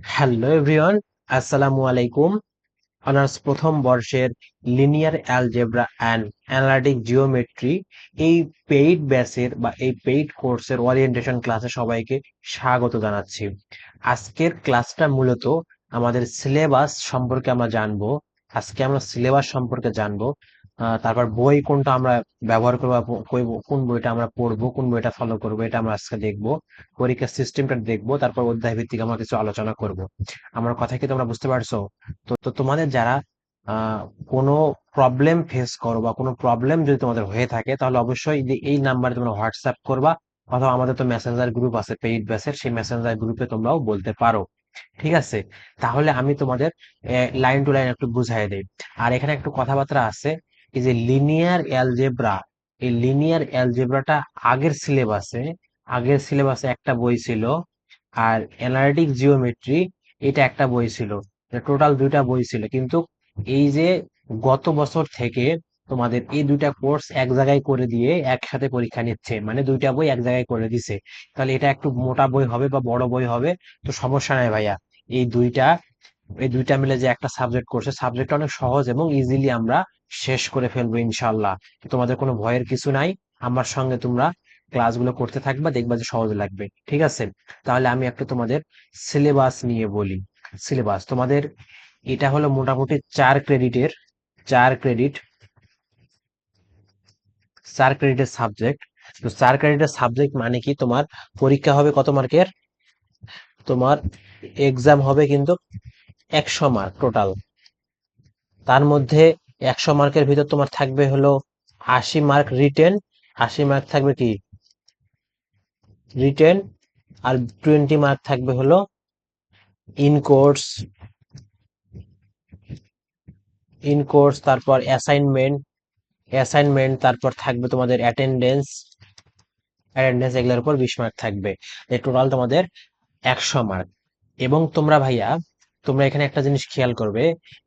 Hello everyone, আসসালামু আলাইকুম। Honours প্রথম বর্ষের linear algebra and analytic geometry এই পেইড ব্যাচের বা এই পেইড কোর্সের ওরিয়েন্টেশন ক্লাসে সবাইকে স্বাগত জানাচ্ছি। আজকের ক্লাসটা মূলত আমাদের সিলেবাস সম্পর্কে আমরা জানবো। আজকে আমরা সিলেবাস সম্পর্কে জানবো। তারপর বই কোনটা আমরা ব্যবহার করবো, বা কোন বইটা আমরা পড়বো, কোন বইটা ফলো করবো, এটা আমরা আজকে দেখবো। পরীক্ষার সিস্টেমটা দেখবো, তারপর অধ্যায় ভিত্তিক আমরা কিছু আলোচনা করব। আমার কথা কি তোমরা বুঝতে পারছো? তো তোমাদের যারা আহ কোনো প্রবলেম ফেস করো বা কোনো প্রবলেম যদি তোমাদের হয়ে থাকে, তাহলে অবশ্যই এই নাম্বারে তোমরা হোয়াটসঅ্যাপ করবা, অথবা আমাদের তো মেসেঞ্জার গ্রুপ আছে পেইড ব্যাচের, সেই মেসেঞ্জার গ্রুপে তোমরাও বলতে পারো। ঠিক আছে? তাহলে আমি তোমাদের লাইন টু লাইন একটু বুঝাই দেই। আর এখানে একটু কথাবার্তা আছে। এই যে লিনিয়ার অ্যালজেব্রা, এই লিনিয়ার অ্যালজেব্রাটা আগের সিলেবাসে একটা বই ছিল। আর অ্যানালিটিক জিওমেট্রি, এটা একটা বই ছিল। টোটাল দুইটা বই ছিল, কিন্তু এই যে গত বছর থেকে তোমাদের এই দুইটা কোর্স এক জায়গায় করে দিয়ে একসাথে পরীক্ষা নিচ্ছে, মানে দুইটা বই এক জায়গায় করে দিছে। তাহলে এটা একটু মোটা বই হবে বা বড় বই হবে, তো সমস্যা নাই ভাইয়া। এই দুইটা এই দুইটা মিলে যে একটা সাবজেক্ট করছে, সাবজেক্টটা অনেক সহজ এবং ইজিলি আমরা শেষ করে ফেলবো ইনশাল্লাহ। তো তোমাদের কোনো ভয়ের কিছু নাই। আমার সঙ্গে তোমরা ক্লাসগুলো করতে থাকবা, দেখবা যে সহজ লাগবে। ঠিক আছে? তাহলে আমি একটু তোমাদের সিলেবাস নিয়ে বলি। সিলেবাস তোমাদের এটা হলো মোটামুটি 4 ক্রেডিটের, 4 ক্রেডিট, 4 ক্রেডিটের সাবজেক্ট। তো 4 ক্রেডিটের সাবজেক্ট মানে কি, তোমার পরীক্ষা হবে কত মার্কের? তোমার এক্সাম হবে কিন্তু 100 মার্ক টোটাল। তার মধ্যে 100 মার্কের ভিতর তোমার থাকবে হলো 80 মার্ক রিটেন, 80 মার্ক থাকবে কি রিটেন, আর 20 মার্ক থাকবে হলো ইন কোর্স, তারপর অ্যাসাইনমেন্ট, তারপর থাকবে তোমাদের অ্যাটেন্ডেন্স, এগুলোর উপর 20 মার্ক থাকবে। এই টোটাল তোমাদের 100 মার্ক। এবং তোমরা ভাইয়া, তোমরা এখানে একটা জিনিস খেয়াল করবে,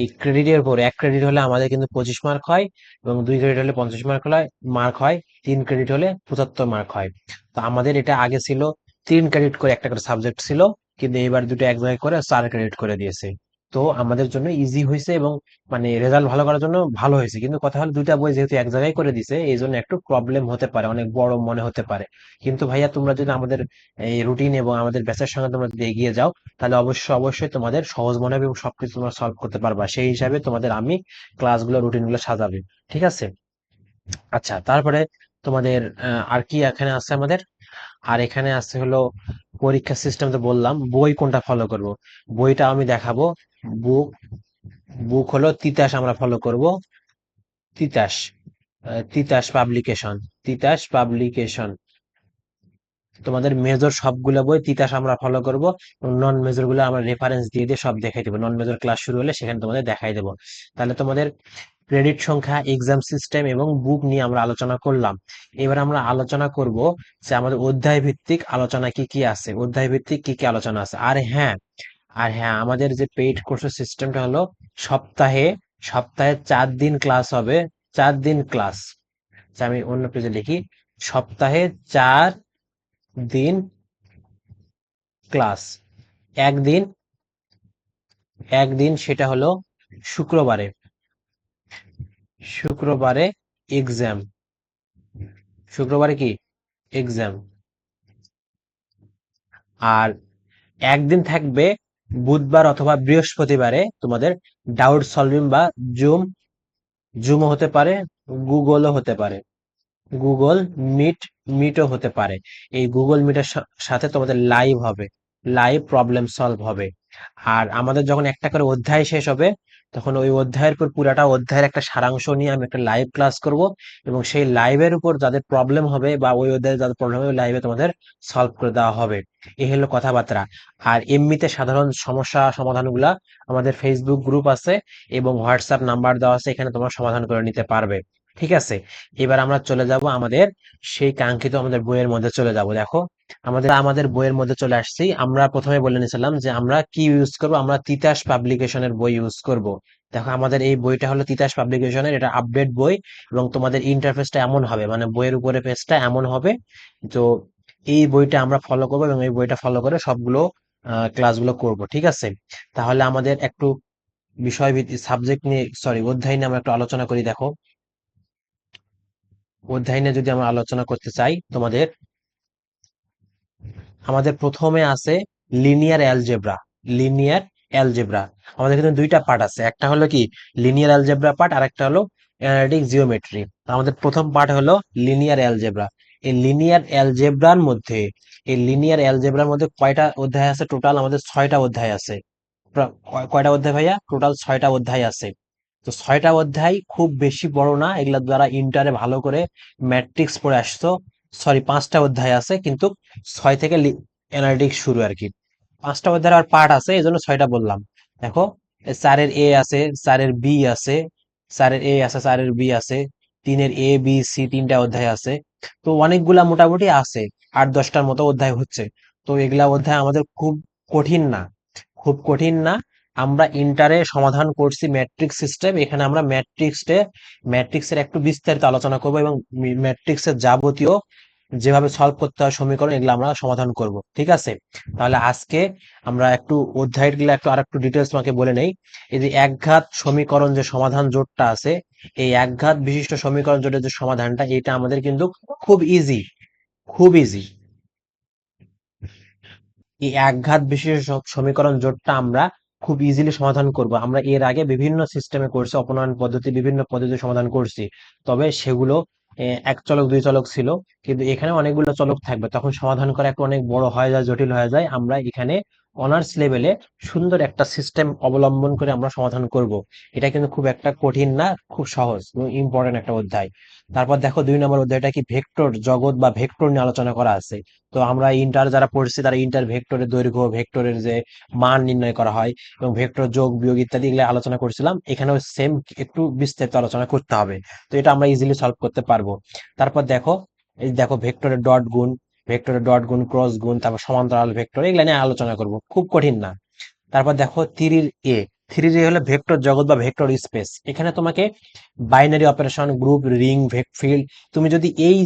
এই ক্রেডিটের উপর 1 ক্রেডিট হলে আমাদের কিন্তু 25 মার্ক হয়, এবং 2 ক্রেডিট হলে 50 মার্ক হয়, 3 ক্রেডিট হলে 75 মার্ক হয়। তো আমাদের এটা আগে ছিল 3 ক্রেডিট করে একটা করে সাবজেক্ট ছিল, কিন্তু এবার দুটো এক জায়গায় করে 4 ক্রেডিট করে দিয়েছে। তো আমাদের জন্য ইজি হয়েছে, এবং মানে রেজাল্ট ভালো করার জন্য ভালো হয়েছে। কিন্তু কথা হলো, দুইটা বই যেহেতু এক জায়গায় করে দিছে, এই জন্য একটু প্রবলেম হতে পারে, অনেক বড় মনে হতে পারে। কিন্তু ভাইয়া, তোমরা যদি আমাদের এই রুটিন এবং আমাদের ব্যাচের সঙ্গে তোমরা যদি এগিয়ে যাও, তাহলে অবশ্যই অবশ্যই তোমাদের সহজ মনে হবে এবং সবকিছু তোমরা সলভ করতে পারবা। সেই হিসাবে তোমাদের আমি ক্লাসগুলো রুটিনগুলো সাজাবে। ঠিক আছে? আচ্ছা, তারপরে তোমাদের আর কি এখানে আছে আমাদের? আর এখানে আছে হলো পরীক্ষার সিস্টেম। তো বললাম বই কোনটা ফলো করব, বইটা আমি দেখাবো। বুক বুক হলো তিতাস আমরা ফলো করব। তিতাস, তিতাস পাবলিকেশন। তোমাদের মেজর সবগুলো বই তিতাস আমরা ফলো করব, নন মেজর গুলো আমরা রেফারেন্স দিয়ে দিয়ে সব দেখাই দেবো। নন মেজর ক্লাস শুরু হলে সেখানে তোমাদের দেখাই দেবো। তাহলে তোমাদের ক্রেডিট সংখ্যা, এক্সাম সিস্টেম এবং বুক নিয়ে আমরা আলোচনা করলাম। এবার আমরা আলোচনা করব যে আমাদের অধ্যায় ভিত্তিক আলোচনা কি কি আছে, অধ্যায় ভিত্তিক কি কি আলোচনা আছে। আর হ্যাঁ, আমাদের যে পেইড কোর্সের সিস্টেমটা হলো সপ্তাহে সপ্তাহে 4 দিন ক্লাস হবে। 4 দিন ক্লাস, আমি অন্য পেজে লিখি, সপ্তাহে 4 দিন ক্লাস। একদিন একদিন সেটা হলো শুক্রবারে, শুক্রবারে এক্সাম, শুক্রবারে কি এক্সাম। আর একদিন থাকবে বুধবার অথবা বৃহস্পতিবারে তোমাদের ডাউট সলভিং বা জুম, জুমও হতে পারে, গুগলও হতে পারে, গুগল মিট, মিটও হতে পারে। এই গুগল মিটের সাথে তোমাদের লাইভ হবে, লাইভ প্রবলেম সলভ হবে। আর আমাদের যখন একটা করে অধ্যায় শেষ হবে, তখন ওই অধ্যায়ের পর পুরাটা অধ্যায়ের একটা সারাংশ নিয়ে আমি একটা লাইভ ক্লাস করব, এবং সেই লাইভের উপর যাদের প্রবলেম হবে বা ওই অধ্যায়ে যাদের প্রবলেম হবে, লাইভে তোমাদের সলভ করে দেওয়া হবে। এই হলো কথাবার্তা। আর এমনিতে সাধারণ সমস্যা সমাধানগুলা আমাদের ফেসবুক গ্রুপ আছে এবং হোয়াটসঅ্যাপ নাম্বার দেওয়া আছে, এখানে তোমরা সমাধান করে নিতে পারবে। ঠিক আছে? এবার আমরা চলে যাব আমাদের সেই কাঙ্ক্ষিত আমাদের বইয়ের মধ্যে চলে যাব। দেখো, আমাদের বইয়ের মধ্যে চলে আসছি। আমরা প্রথমে বলে নিয়েছিলাম যে আমরা কি ইউজ করব, আমরা তিতাস পাবলিকেশনের বই ইউজ করব। দেখো, আমাদের এই বইটা হলো তিতাস পাবলিকেশনের, এটা আপডেট বই। এবং তোমাদের ইন্টারফেসটা এমন হবে, মানে বইয়ের উপরে পেজটা এমন হবে। তো এই বইটা আমরা ফলো করবো, এবং এই বইটা ফলো করে সবগুলো ক্লাসগুলো করব, ঠিক আছে? তাহলে আমাদের একটু বিষয়ভিত্তিক সাবজেক্ট নিয়ে, সরি, অধ্যায় নিয়ে আমরা একটু আলোচনা করি। দেখো, অধ্যায় নিয়ে যদি আমরা আলোচনা করতে চাই তোমাদের, আমাদের প্রথমে আছে লিনিয়ার অ্যালজেব্রা। লিনিয়ার অ্যালজেব্রা আমাদের কিন্তু দুইটা পার্ট আছে, একটা হলো কি লিনিয়ার অ্যালজেব্রা পার্ট, আর একটা হলো অ্যানালিটিক জিওমেট্রি। আমাদের প্রথম পার্ট হলো লিনিয়ার অ্যালজেব্রা। এই লিনিয়ার অ্যালজেব্রার মধ্যে এই লিনিয়ার অ্যালজেব্রার মধ্যে কয়টা অধ্যায় আছে? টোটাল আমাদের 6টা অধ্যায় আছে। কয়টা অধ্যায় ভাইয়া? টোটাল 6টা অধ্যায় আছে। তো 6টা অধ্যায় খুব বেশি বড় না, এগুলা দ্বারা ইন্টারে ভালো করে ম্যাট্রিক্স পড়ে আসছো। সরি, 5টা অধ্যায় আছে, কিন্তু 6 থেকে অ্যানালিটিক্স শুরু আর কি। 5টা অধ্যায়ের আর পার্ট আছে, এই জন্য 6টা বললাম। দেখো, 4-এর এ আছে, 4-এর বি আছে, 4-এর এ আছে, 4-এর বি আছে, 3-এর এ বি সি 3টা অধ্যায় আছে। তো অনেকগুলা মোটামুটি আছে, 8-10টার মতো অধ্যায় হচ্ছে। তো এগুলা অধ্যায় আমাদের খুব কঠিন না, খুব কঠিন না। আমরা ইন্টারে সমাধান করছি ম্যাট্রিক্স সিস্টেম, এখানে আমরা ম্যাট্রিক্সের একটু বিস্তারিত আলোচনা করব, এবং ম্যাট্রিক্সের যাবতীয় যেভাবে সলভ করতে হয় সমীকরণ, এগুলো আমরা সমাধান করব, ঠিক আছে? তাহলে আজকে আমরা একটু অধ্যায়গুলো একটু আর একটু ডিটেলস তোমাকে বলে নেই। এই যে একঘাত সমীকরণ যে সমাধান জোটটা আছে, এই একঘাত বিশিষ্ট সমীকরণ জোটের যে সমাধানটা, এটা আমাদের কিন্তু খুব ইজি, খুব ইজি। এই একঘাত বিশিষ্ট সমীকরণ জোটটা আমরা খুব ইজিলি সমাধান করব। আমরা এর আগে বিভিন্ন সিস্টেমে করছি, অপনয়ন পদ্ধতি, বিভিন্ন পদ্ধতি সমাধান করছি। তবে সেগুলো এক চলক দুই চলক ছিল, কিন্তু এখানে অনেকগুলো চলক থাকবে, তখন সমাধান করা একটু অনেক বড় হয়ে যায়, জটিল হয়ে যায়। আমরা এখানে অনার্স লেভেলে সুন্দর একটা সিস্টেম অবলম্বন করে আমরা সমাধান করব। এটা কিন্তু খুব একটা কঠিন না, খুব সহজ এবং ইম্পর্টেন্ট একটা অধ্যায়। তারপর দেখো, 2 নম্বর অধ্যায়টা কি, ভেক্টর জগৎ বা ভেক্টর নিয়ে আলোচনা করা আছে। তো আমরা ইন্টার যারা পড়ছি, তারা ইন্টার ভেক্টরের দৈর্ঘ্য, ভেক্টরের যে মান নির্ণয় করা হয়, এবং ভেক্টর যোগ বিয়োগ ইত্যাদি এগুলো আলোচনা করছিলাম। এখানেও সেম একটু বিস্তারিত আলোচনা করতে হবে। তো এটা আমরা ইজিলি সলভ করতে পারবো। তারপর দেখো, এই দেখো, ভেক্টরের ডট গুণ, ক্রস গুণ, তারপর সমান্তরাল ভেক্টর, এগুলো নিয়ে আলোচনা করব, খুব কঠিন না। তারপর দেখো, এ 3 হলো ভেক্টর জগৎ বা ভেক্টর স্পেস। এখানে তোমাকে binary operation, group, ring, field, তুমি যদি এই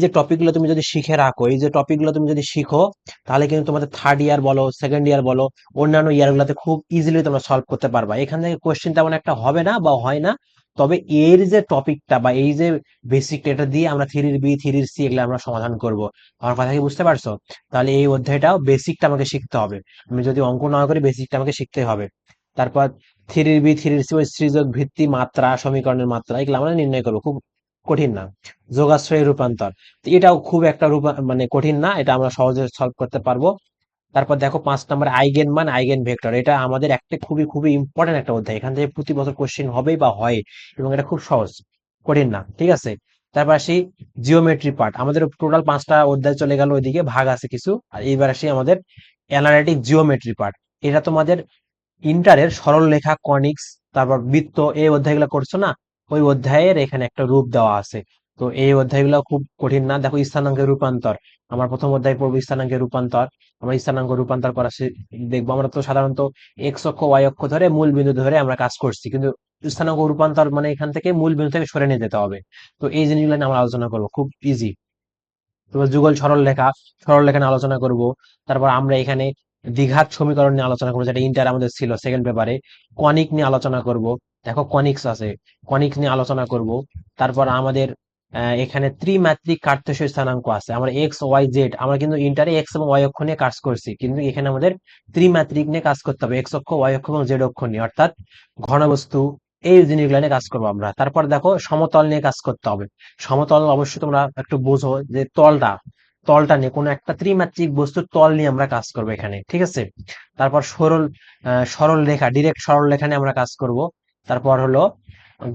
যে টপিকগুলো তুমি যদি শিখে রাখো, এই যে টপিকগুলো তুমি যদি শিখো, তাহলে কিন্তু তোমাদের থার্ড ইয়ার বলো, সেকেন্ড ইয়ার বলো, অন্যান্য ইয়ার গুলোতে খুব ইজিলি তোমরা সলভ করতে পারবা। এখান থেকে কোশ্চেন তেমন একটা হবে না বা হয় না। তবে এর যে টপিকটা বা এই যে বেসিকটা, এটা দিয়ে আমরা 3-এর বি, 3-এর সি এগুলো আমরা সমাধান করব। আমার কথা কি বুঝতে পারছো? তাহলে এই অধ্যায়টাও বেসিকটা আমাকে শিখতে হবে। আমি যদি অঙ্ক না করি, বেসিকটা আমাকে শিখতে হবে। তারপর 3-এর বি, 3-এর সি, ওই সৃজক ভিত্তি, মাত্রা, সমীকরণের মাত্রা, এগুলো আমরা নির্ণয় করবো, খুব কঠিন না। যোগাশ্রয়ের রূপান্তর, তো এটাও খুব একটা মানে কঠিন না, এটা আমরা সহজে সলভ করতে পারবো। তারপর দেখো, 5 নম্বর আইগেন মান, আইগেন ভেক্টর, এটা আমাদের একটা খুবই খুবই ইম্পর্টেন্ট একটা অধ্যায়। এখান থেকে প্রতি বছর কোশ্চেন হবেই বা হয়, এবং এটা খুব সহজ, কঠিন না, ঠিক আছে? তারপর আসি জিওমেট্রি পার্ট। আমাদের টোটাল 5টা অধ্যায় চলে গেল, ওইদিকে ভাগ আছে কিছু। আর এইবার আসি আমাদের অ্যানালিটিক জিওমেট্রি পার্ট। এটা তোমাদের ইন্টারের সরল রেখা, কনিক্স, তারপর বৃত্ত, এই অধ্যায়গুলো করছো না, ওই অধ্যায়ের এখানে একটা রূপ দেওয়া আছে। তো এই অধ্যায়গুলো খুব কঠিন না। দেখো, স্থানাঙ্কের রূপান্তর, আমার প্রথম অধ্যায় পড়বো স্থানাঙ্কের রূপান্তর। আমরা স্থানাঙ্ক রূপান্তর করা দেখবো। আমরা তো সাধারণত এক্স অক্ষ, ওয়াই অক্ষ ধরে মূল বিন্দু ধরে আমরা কাজ করছি, কিন্তু স্থানাঙ্ক রূপান্তর মানে এখান থেকে মূল বিন্দু থেকে সরে নিয়ে যেতে হবে। তো এই জিনিসগুলো নিয়ে আমরা আলোচনা করবো, খুব ইজি। তারপর যুগল সরল রেখা নিয়ে আলোচনা করব। তারপর আমরা এখানে দ্বিঘাত সমীকরণ নিয়ে আলোচনা করবো, যেটা ইন্টার আমাদের ছিল সেকেন্ড পেপারে। কনিক নিয়ে আলোচনা করব। দেখো, কনিক্স আছে, কনিক্স নিয়ে আলোচনা করব। তারপর আমাদের এখানে ত্রিমাত্রিক কার্তেশীয় স্থানাঙ্ক আছে। আমরা এক্স ওয়াই জেড, আমরা কিন্তু ইন্টারে এক্স এবং ওয়াই অক্ষ নিয়ে কাজ করছি, কিন্তু এখানে আমাদের ত্রিমাত্রিক নিয়ে কাজ করতে হবে, এক্স অক্ষ, ওয়াই অক্ষ এবং জেড অক্ষ নিয়ে, অর্থাৎ ঘনবস্তু, এই জিনিসগুলো নিয়ে কাজ করবো আমরা। তারপর দেখো, সমতল নিয়ে কাজ করতে হবে। সমতল অবশ্যই তোমরা একটু বোঝো যে তলটা নিয়ে, কোনো একটা ত্রিমাত্রিক বস্তুর তল নিয়ে আমরা কাজ করবো এখানে, ঠিক আছে? তারপর সরল রেখা, ডিরেক্ট সরল রেখা নিয়ে আমরা কাজ করব। তারপর হলো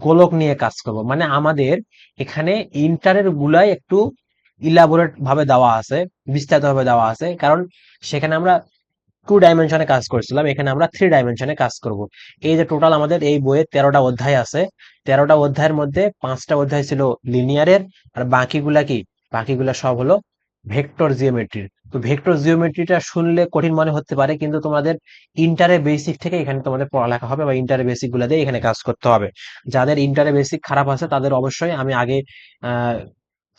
গোলক নিয়ে কাজ করব। মানে আমাদের এখানে ইন্টারের গুলাই একটু ইলাবোরেট ভাবে দেওয়া আছে, বিস্তারিত ভাবে দেওয়া আছে, কারণ সেখানে আমরা 2 ডাইমেনশনে কাজ করছিলাম, এখানে আমরা 3 ডাইমেনশনে কাজ করব। এই যে টোটাল আমাদের এই বইয়ে 13টা অধ্যায় আছে, 13টা অধ্যায়ের মধ্যে 5টা অধ্যায় ছিল লিনিয়ারের, আর বাকিগুলা সব হলো ভেক্টর জিওমেট্রির। তো ভেক্টর জিওমেট্রিটা শুনলে কঠিন মনে হতে পারে, কিন্তু তোমাদের ইন্টারে বেসিক থেকে এখানে তোমাদের পড়ালেখা হবে, বা ইন্টারে বেসিক গুলা দিয়ে এখানে কাজ করতে হবে। যাদের ইন্টারে বেসিক খারাপ আছে, তাদের অবশ্যই আমি আগে আহ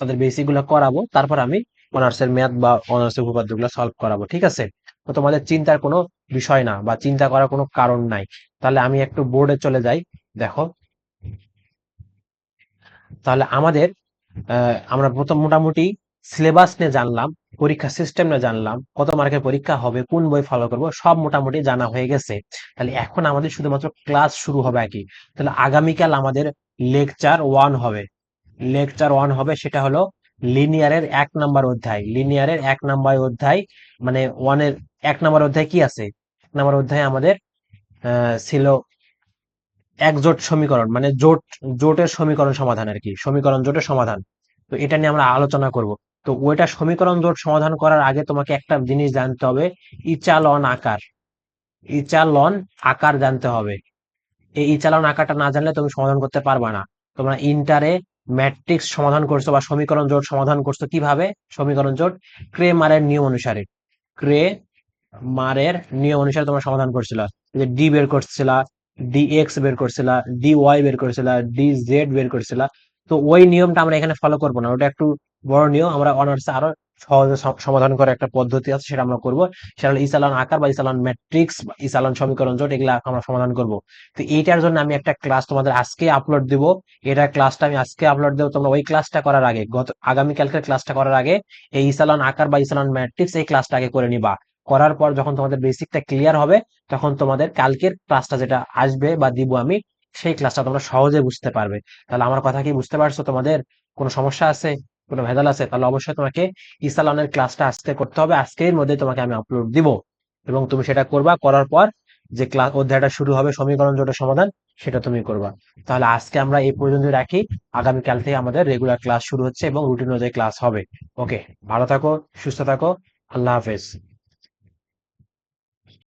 তাদের বেসিক গুলা করাবো, তারপর আমি অনার্সের ম্যাথ বা অনার্সের উপপাদ্য গুলা সলভ করাবো, ঠিক আছে? তো তোমাদের চিন্তার কোনো বিষয় না বা চিন্তা করার কোনো কারণ নাই। তাহলে আমি একটু বোর্ডে চলে যাই। দেখো, তাহলে আমাদের আমরা প্রথম মোটামুটি সিলেবাস নিয়ে জানলাম, পরীক্ষা সিস্টেম নিয়ে জানলাম, কত মার্কের পরীক্ষা হবে, কোন বই ফলো করবো, সব মোটামুটি জানা হয়ে গেছে। তাহলে এখন আমাদের শুধুমাত্র ক্লাস শুরু হবে আর কি। তাহলে আগামীকাল আমাদের লেকচার 1 হবে। লেকচার 1 হবে, সেটা হলো লিনিয়ারের 1 নম্বর অধ্যায়। লিনিয়ারের 1 নম্বর অধ্যায় মানে ওয়ানের 1 নম্বর অধ্যায় কি আছে? 1 নম্বর অধ্যায় আমাদের ছিল একজোট সমীকরণ, মানে জোটের সমীকরণ সমাধান আর কি, সমীকরণ জোটের সমাধান। তো এটা নিয়ে আমরা আলোচনা করব। তো ওইটা সমীকরণ জোট সমাধান করার আগে তোমাকে একটা জিনিস জানতে হবে, ইচালন আকার। ইচালন আকার জানতে হবে। এই ইচালন আকারটা না জানলে তুমি সমাধান করতে পারবা না। তোমরা ইন্টারে ম্যাট্রিক্স সমাধান করছো বা সমীকরণ জোট সমাধান করছো কিভাবে? সমীকরণ জোট ক্রেমারের নিয়ম অনুসারে। ক্রে মারের নিয়ম অনুসারে তোমরা সমাধান করছিলা। যে ডি বের করছিলা, ডি এক্স বের করছিলা, ডি ওয়াই বের করছিলা, ডি জেড বের করছিলা। তো ওই নিয়মটা আমরা এখানে ফলো করবো না, ওটা একটু বড় নিয়ম। আমরা অনার্সে আরো সহজে সমাধান করার একটা পদ্ধতি আছে, সেটা আমরা করবো। সেটা হলো ইসালন আকার বা ইসালন ম্যাট্রিক্স বা ইসালন সমীকরণ জোট, এগুলা আমরা সমাধান করব। তো এইটার জন্য আমি একটা ক্লাস তোমাদের আজকে আপলোড দিব। এটার ক্লাসটা আমি আজকে আপলোড দেবো। তোমরা ওই ক্লাসটা করার আগে, আগামীকালকের ক্লাসটা করার আগে এই ইসালন আকার বা ইসালন ম্যাট্রিক্স এই ক্লাসটা আগে করে নিবা। করার পর যখন তোমাদের বেসিকটা ক্লিয়ার হবে, তখন তোমাদের কালকের ক্লাসটা যেটা আসবে বা দিব আমি, সেই ক্লাসটা তোমরা সহজে বুঝতে পারবে। তাহলে আমার কথা কি বুঝতে পারছো? তোমাদের কোনো সমস্যা আছে, কোনো ভেজাল আছে? তাহলে অবশ্যই তোমাকে ইসালনের ক্লাসটা আজকে করতে হবে, আজকের মধ্যে তোমাকে আমি আপলোড দিব। এবং তুমি সেটা করবা, করার পর যে ক্লাস অধ্যায়টা শুরু হবে সমীকরণ জোটের সমাধান, সেটা তুমি করবা। তাহলে আজকে আমরা এই পর্যন্ত রাখি। আগামীকাল থেকে আমাদের রেগুলার ক্লাস শুরু হচ্ছে এবং রুটিন অনুযায়ী ক্লাস হবে। ওকে, ভালো থাকো, সুস্থ থাকো, আল্লাহ হাফেজ।